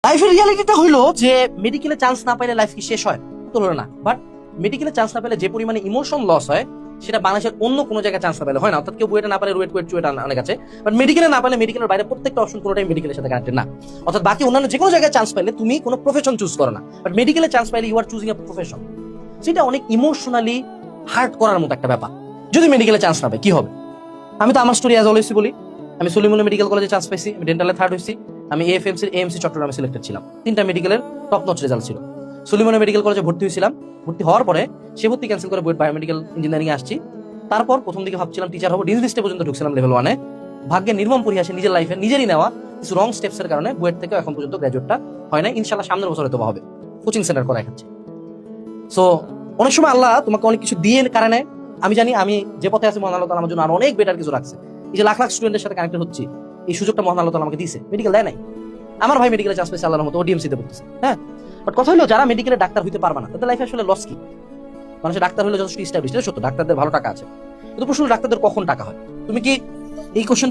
লাইফের রিয়ালিটিটা হইলো যে মেডিকেলে চান্স না পাইলে লাইফ কি শেষ হয়? তো হলো না। বাট মেডিকেলে চান্স না পেলে যে পরিমাণে ইমোশন লস হয় সেটা বাংলাদেশের অন্য কোনো জায়গায় চান্স না পেলে হয় না। অর্থাৎ কেউ বুয়েটে না পারে চুয়েট অনেক আছে, বাট মেডিকেলে না পেলে মেডিকেলের বাইরে প্রত্যেকটা অপশন কোনোটাই মেডিকেলের সাথে কানেক্টেড না। অর্থাৎ বাকি অন্যান্য যে কোনো জায়গায় চান্স পাইলে তুমি কোনো প্রফেশন চুজ করো না, বাট মেডিকেলে চান্স পাইলে you are choosing a profession. সেটা অনেক ইমোশনালি হার্ট করার মতো একটা ব্যাপার। যদি মেডিকেলে চান্স না পাই কি হবে? আমি তো আমার স্টোরি অ্যাজ অলওয়েজ বলি, আমি সলিমুল্লাহ মেডিকেল কলেজে চান্স পাইছি, আমি ডেন্টালে থার্ড হয়েছি, আমি এএমসি চট্টগ্রামে সিলেক্টেড ছিলাম, 3টা মেডিকেলের টপ নচ রেজাল্ট ছিল। সলিমুল্লাহ মেডিকেল কলেজে ভর্তি হয়েছিলাম, ভর্তি হওয়ার পরে সে ভর্তি ক্যান্সেল করে বুয়েট বায়োমেডিক্যাল ইঞ্জিনিয়ারিং আসছি। তারপর প্রথম দিকে ভাবছিলাম টিচার হবো, ডিন লিস্টে পর্যন্ত ঢুকছিলাম লেভেল 1-এ। ভাগ্যের নির্মম পরিহাসে নিজের লাইফে নিজেরই নেওয়া কিছু রং স্টেপস এর কারণে বুয়েট থেকে এখন পর্যন্ত গ্র্যাজুয়েটটা হয় না। ইনশাআল্লাহ সামনের বছর হয়তো হবে, কোচিং সেন্টার করা খাচ্ছে। সো অনেক সময় আল্লাহ তোমাকে অনেক কিছু দিয়ে কারণে আমি জানি আমি যে পথে আছি মহান আল্লাহ তাআলা আমার জন্য আরো অনেক বেটার কিছু রাখছে। এই যে লাখ লাখ স্টুডেন্টের সাথে কানেক্টেড হচ্ছি, এই সুযোগটা মহান আল্লাহ তাআলা আমাকে দিয়েছে। মেডিকেল দেয় নাই, আমার ভাই মেডিকেলে চান্স পেয়েছে আল্লাহর মতো, ওডিএমসি তে পড়তেছে। হ্যাঁ, বাট কথা হলো যারা মেডিকেলে ডাক্তার হইতে পারবে না তাদের লাইফে আসলে লস কি? মানুষের ডাক্তার হলে যথেষ্ট ইস্টাবলিশ, সত্য ডাক্তারদের ভালো টাকা আছে, কিন্তু প্রশ্ন ডাক্তারদের কখন টাকা হয়? তুমি কি এই কোশ্চেন